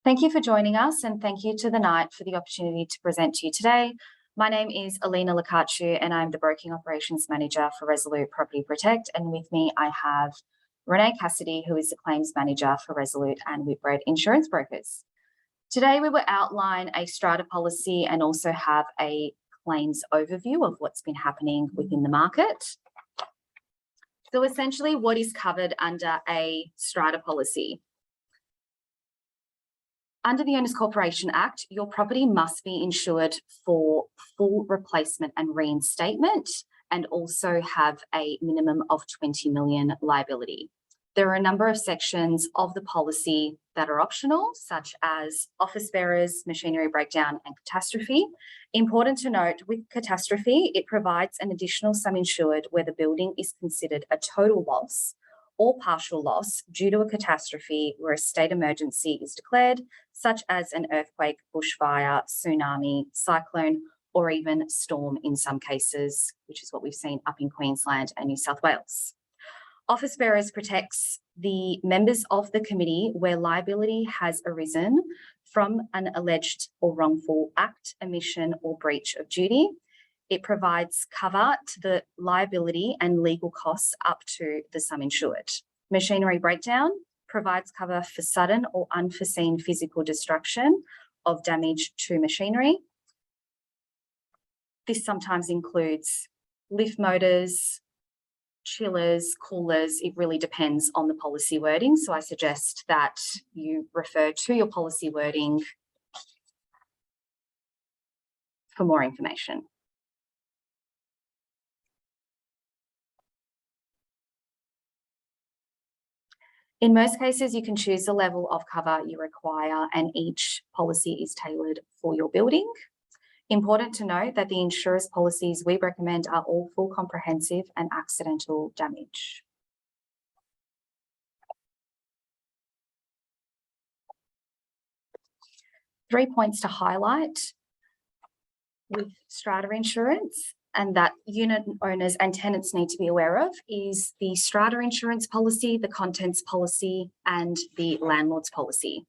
Thank you for joining us, and thank you to the Knight for the opportunity to present to you today. My name is Alina Lucaciu, and I'm the Broking Operations Manager for Resolute Property Protect. And with me, I have Renee Cassidy, who is the Claims Manager for Resolute and Whitbread Insurance Brokers. Today, we will outline a strata policy and also have a claims overview of what's been happening within the market. So essentially, what is covered under a strata policy? Under the Owners Corporation Act, your property must be insured for full replacement and reinstatement, and also have a minimum of 20 million liability. There are a number of sections of the policy that are optional, such as office bearers, machinery breakdown, and catastrophe. Important to note, with catastrophe, it provides an additional sum insured where the building is considered a total loss or partial loss due to a catastrophe where a state emergency is declared, such as an earthquake, bushfire, tsunami, cyclone, or even storm in some cases, which is what we've seen up in Queensland and New South Wales. Office bearers protects the members of the committee where liability has arisen from an alleged or wrongful act, omission, or breach of duty. It provides cover to the liability and legal costs up to the sum insured. Machinery breakdown provides cover for sudden or unforeseen physical destruction of damage to machinery. This sometimes includes lift motors, chillers, coolers. It really depends on the policy wording. So I suggest that you refer to your policy wording for more information. In most cases, you can choose the level of cover you require, and each policy is tailored for your building. Important to note that the insurer's policies we recommend are all full comprehensive and accidental damage. Three points to highlight with Strata Insurance and that unit owners and tenants need to be aware of is the Strata Insurance policy, the contents policy, and the landlord's policy.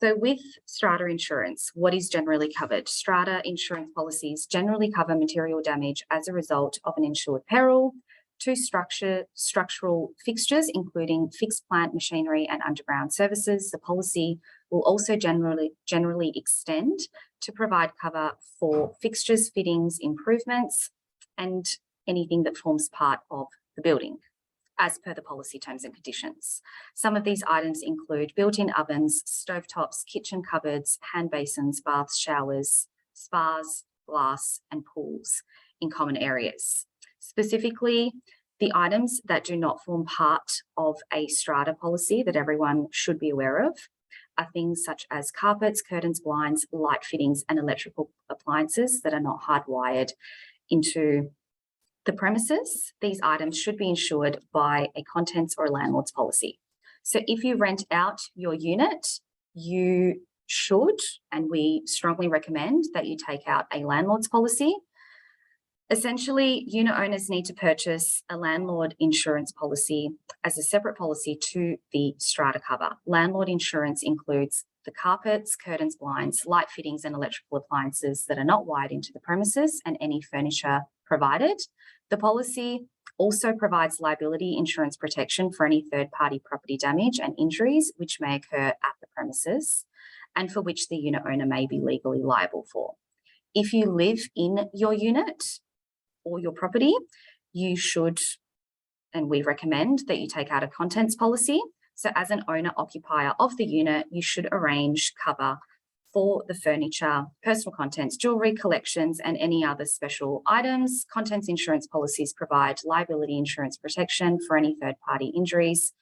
So with Strata Insurance, what is generally covered? Strata Insurance policies generally cover material damage as a result of an insured peril to structural fixtures, including fixed plant machinery and underground services. The policy will also generally extend to provide cover for fixtures, fittings, improvements, and anything that forms part of the building, as per the policy terms and conditions. Some of these items include built-in ovens, stovetops, kitchen cupboards, hand basins, baths, showers, spas, glass, and pools in common areas. Specifically, the items that do not form part of a strata policy that everyone should be aware of are things such as carpets, curtains, blinds, light fittings, and electrical appliances that are not hardwired into the premises. These items should be insured by a contents or a landlord's policy. So if you rent out your unit, you should, and we strongly recommend that you take out a landlord's policy. Essentially, unit owners need to purchase a landlord insurance policy as a separate policy to the strata cover. Landlord insurance includes the carpets, curtains, blinds, light fittings, and electrical appliances that are not wired into the premises, and any furniture provided. The policy also provides liability insurance protection for any third-party property damage and injuries which may occur at the premises and for which the unit owner may be legally liable for. If you live in your unit or your property, you should, and we recommend that you take out a contents policy. So as an owner-occupier of the unit, you should arrange cover for the furniture, personal contents, jewellery collections, and any other special items. Contents insurance policies provide liability insurance protection for any third-party injuries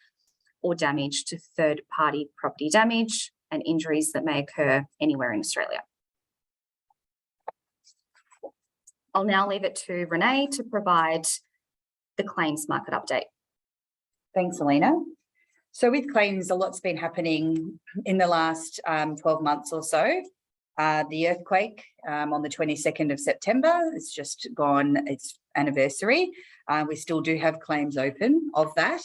or damage to third-party property damage and injuries that may occur anywhere in Australia. I'll now leave it to Renee to provide the claims market update. Thanks, Alina. So with claims, a lot's been happening in the last 12 months or so. The earthquake on the 22nd of September, it's just gone its anniversary. We still do have claims open of that.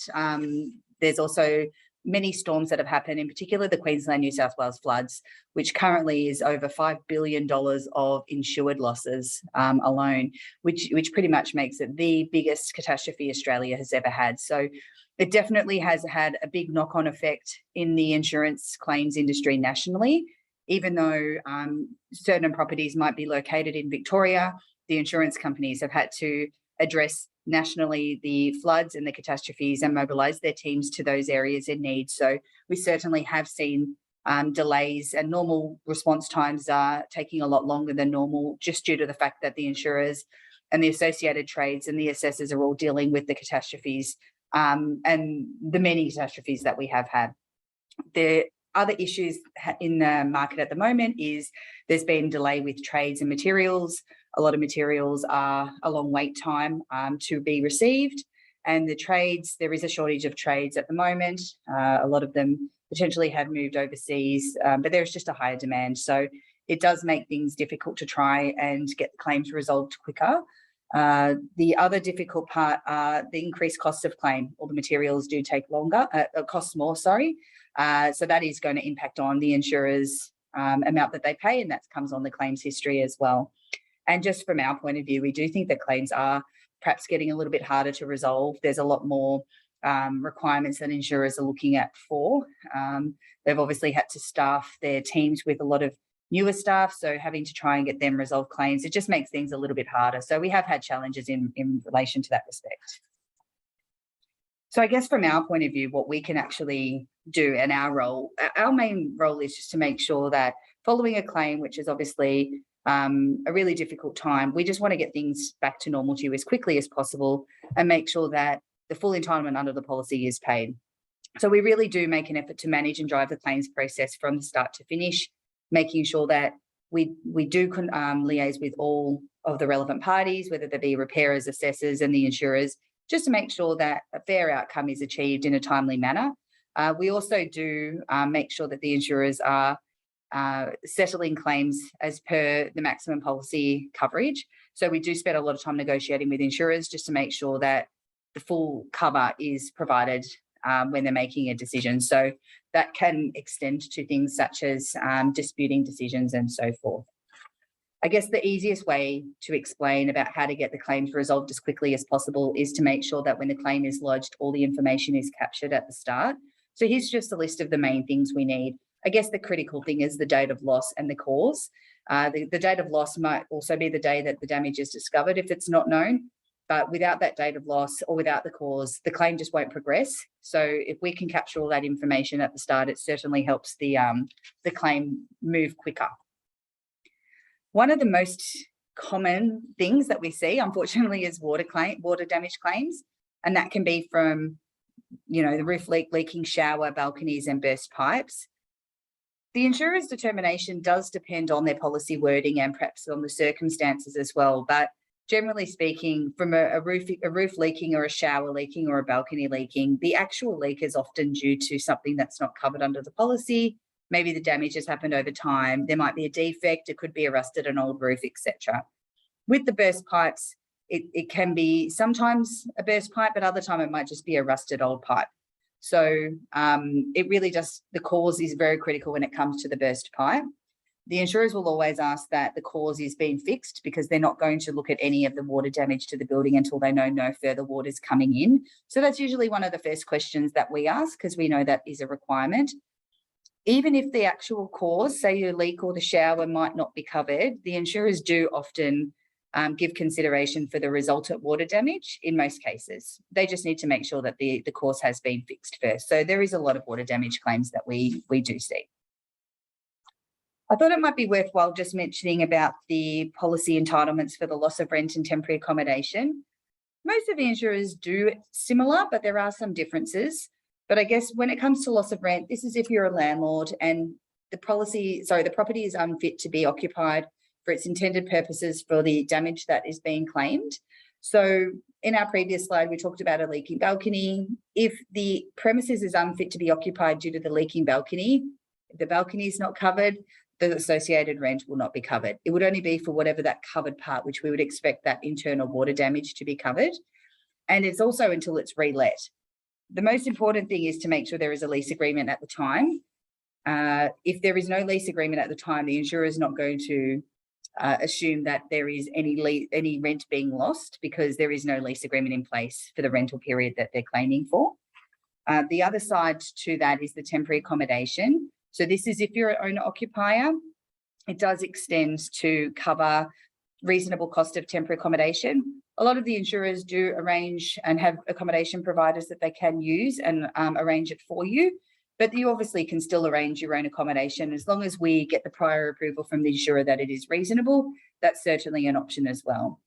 There's also many storms that have happened, in particular the Queensland, New South Wales floods, which currently is over $5 billion of insured losses alone, which pretty much makes it the biggest catastrophe Australia has ever had. So it definitely has had a big knock-on effect in the insurance claims industry nationally. Even though certain properties might be located in Victoria, the insurance companies have had to address nationally the floods and the catastrophes and mobilise their teams to those areas in need. So we certainly have seen delays, and normal response times are taking a lot longer than normal, just due to the fact that the insurers and the associated trades and the assessors are all dealing with the catastrophes and the many catastrophes that we have had. The other issues in the market at the moment is there's been delay with trades and materials. A lot of materials are a long wait time to be received, and the trades, there is a shortage of trades at the moment. A lot of them potentially have moved overseas, but there's just a higher demand. So it does make things difficult to try and get the claims resolved quicker. The other difficult part are the increased cost of claim. All the materials do take longer, cost more, sorry. So that is going to impact on the insurer's amount that they pay, and that comes on the claims history as well. And just from our point of view, we do think that claims are perhaps getting a little bit harder to resolve. There's a lot more requirements that insurers are looking at for. They've obviously had to staff their teams with a lot of newer staff, so having to try and get them resolve claims, it just makes things a little bit harder. So we have had challenges in relation to that respect. So I guess from our point of view, what we can actually do, and our main role is just to make sure that following a claim, which is obviously a really difficult time, we just want to get things back to normal to you as quickly as possible and make sure that the full entitlement under the policy is paid. So we really do make an effort to manage and drive the claims process from the start to finish, making sure that we do liaise with all of the relevant parties, whether they be repairers, assessors and the insurers, just to make sure that a fair outcome is achieved in a timely manner. We also do make sure that the insurers are settling claims as per the maximum policy coverage. So we do spend a lot of time negotiating with insurers just to make sure that the full cover is provided when they're making a decision. So that can extend to things such as disputing decisions and so forth. I guess the easiest way to explain about how to get the claims resolved as quickly as possible is to make sure that when the claim is lodged, all the information is captured at the start. So here's just a list of the main things we need. I guess the critical thing is the date of loss and the cause. The date of loss might also be the day that the damage is discovered if it's not known, but without that date of loss or without the cause, the claim just won't progress. So if we can capture all that information at the start, it certainly helps the claim move quicker. One of the most common things that we see, unfortunately, is water damage claims, and that can be from, the roof leaking shower, balconies, and burst pipes. The insurer's determination does depend on their policy wording and perhaps on the circumstances as well. But generally speaking, from a roof leaking or a shower leaking or a balcony leaking, the actual leak is often due to something that's not covered under the policy. Maybe the damage has happened over time. There might be a defect. It could be a rusted and old roof, etc. With the burst pipes, it can be sometimes a burst pipe, but other time it might just be a rusted old pipe. So it really just, the cause is very critical when it comes to the burst pipe. The insurers will always ask that the cause is being fixed because they're not going to look at any of the water damage to the building until they know no further water is coming in. So that's usually one of the first questions that we ask because we know that is a requirement. Even if the actual cause, say your leak or the shower, might not be covered, the insurers do often give consideration for the resultant water damage in most cases. They just need to make sure that the cause has been fixed first. So there is a lot of water damage claims that we do see. I thought it might be worthwhile just mentioning about the policy entitlements for the loss of rent and temporary accommodation. Most of the insurers do similar, but there are some differences. But I guess when it comes to loss of rent, this is if you're a landlord and the property is unfit to be occupied for its intended purposes for the damage that is being claimed. So in our previous slide, we talked about a leaking balcony. If the premises is unfit to be occupied due to the leaking balcony, if the balcony is not covered, the associated rent will not be covered. It would only be for whatever that covered part, which we would expect that internal water damage to be covered. And it's also until it's relet. the most important thing is to make sure there is a lease agreement at the time. If there is no lease agreement at the time, the insurer is not going to assume that there is any rent being lost, because there is no lease agreement in place for the rental period that they're claiming for. The other side to that is the temporary accommodation. So this is if you're an owner-occupier, it does extend to cover reasonable cost of temporary accommodation. A lot of the insurers do arrange and have accommodation providers that they can use and arrange it for you. But you obviously can still arrange your own accommodation as long as we get the prior approval from the insurer that it is reasonable. That's certainly an option as well.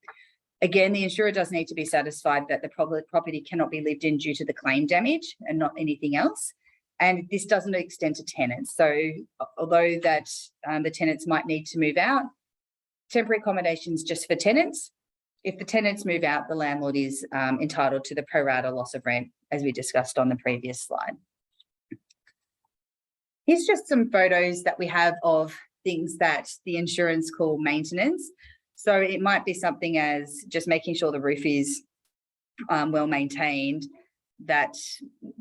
Again, the insurer does need to be satisfied that the property cannot be lived in due to the claim damage and not anything else. And this doesn't extend to tenants. So although that the tenants might need to move out, temporary accommodations just for tenants. If the tenants move out, the landlord is entitled to the pro rata loss of rent, as we discussed on the previous slide. Here's just some photos that we have of things that the insurance call maintenance. So it might be something as just making sure the roof is well maintained, that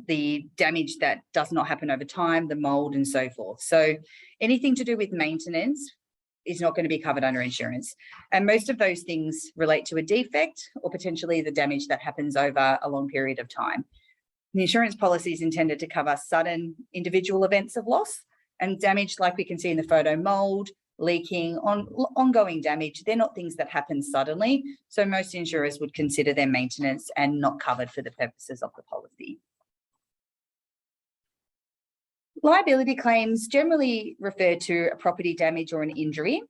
the damage that does not happen over time, the mold and so forth. So anything to do with maintenance is not going to be covered under insurance. And most of those things relate to a defect or potentially the damage that happens over a long period of time. The insurance policy is intended to cover sudden individual events of loss and damage, like we can see in the photo, mold, leaking, ongoing damage. They're not things that happen suddenly. So most insurers would consider their maintenance and not covered for the purposes of the policy. Liability claims generally refer to a property damage or an injury.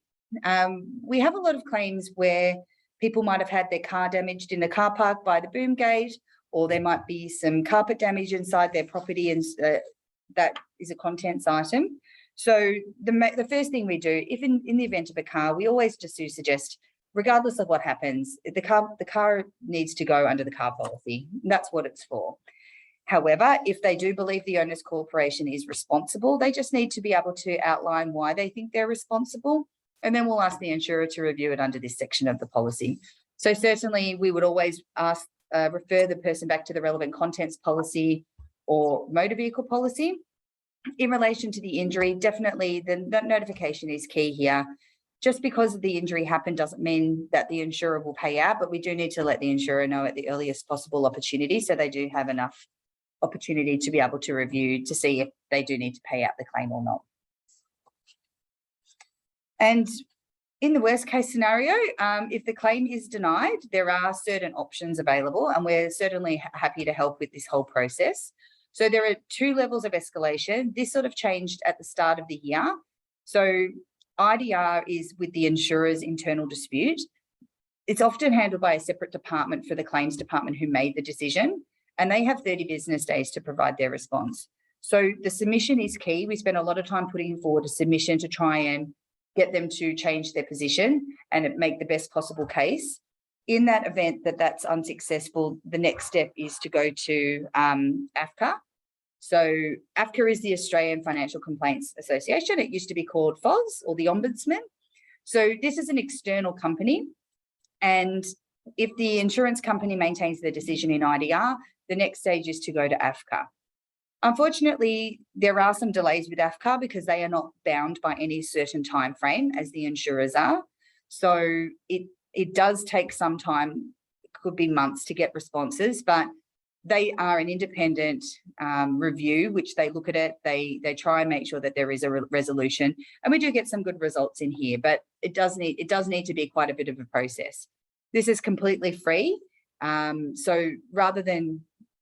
We have a lot of claims where people might have had their car damaged in the car park by the boom gate, or there might be some carpet damage inside their property, and that is a contents item. So the first thing we do, if in the event of a car, we always just do suggest, regardless of what happens, the car needs to go under the car policy. That's what it's for. However, if they do believe the owner's corporation is responsible, they just need to be able to outline why they think they're responsible. And then we'll ask the insurer to review it under this section of the policy. So certainly we would always refer the person back to the relevant contents policy or motor vehicle policy. In relation to the injury, definitely the notification is key here. Just because the injury happened doesn't mean that the insurer will pay out, but we do need to let the insurer know at the earliest possible opportunity, so they do have enough opportunity to be able to review to see if they do need to pay out the claim or not. And in the worst case scenario, if the claim is denied, there are certain options available, and we're certainly happy to help with this whole process. So there are 2 levels of escalation. This sort of changed at the start of the year. So IDR is with the insurer's internal dispute. It's often handled by a separate department for the claims department who made the decision, and they have 30 business days to provide their response. So the submission is key. We spend a lot of time putting forward a submission to try and get them to change their position and make the best possible case. In that event that that's unsuccessful, the next step is to go to AFCA. So AFCA is the Australian Financial Complaints Association. It used to be called FOS, or the Ombudsman. So this is an external company, and if the insurance company maintains their decision in IDR, the next stage is to go to AFCA. Unfortunately, there are some delays with AFCA because they are not bound by any certain time frame as the insurers are. So it does take some time, it could be months to get responses, but they are an independent review, which they look at it, they try and make sure that there is a resolution, and we do get some good results in here, but it does need to be quite a bit of a process. This is completely free. So rather than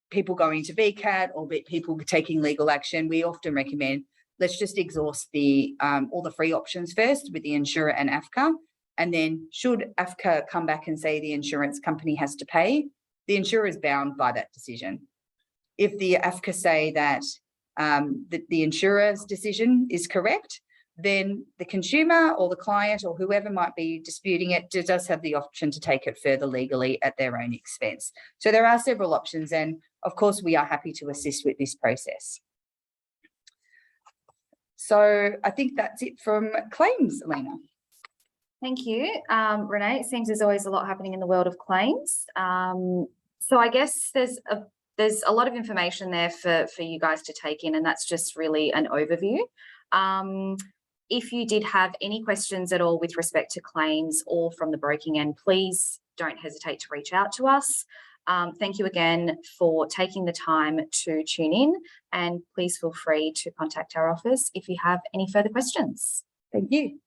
people going to VCAT or people taking legal action, we often recommend let's just exhaust all the free options first with the insurer and AFCA. And then should AFCA come back and say the insurance company has to pay, the insurer is bound by that decision. If the AFCA say that the insurer's decision is correct, then the consumer or the client or whoever might be disputing it does have the option to take it further legally at their own expense. So there are several options, and of course we are happy to assist with this process. So I think that's it from claims, Alina. Thank you, Renee. It seems there's always a lot happening in the world of claims. So I guess there's there's a lot of information there for you guys to take in, and that's just really an overview. If you did have any questions at all with respect to claims or from the broking end, please don't hesitate to reach out to us. Thank you again for taking the time to tune in, and please feel free to contact our office if you have any further questions. Thank you.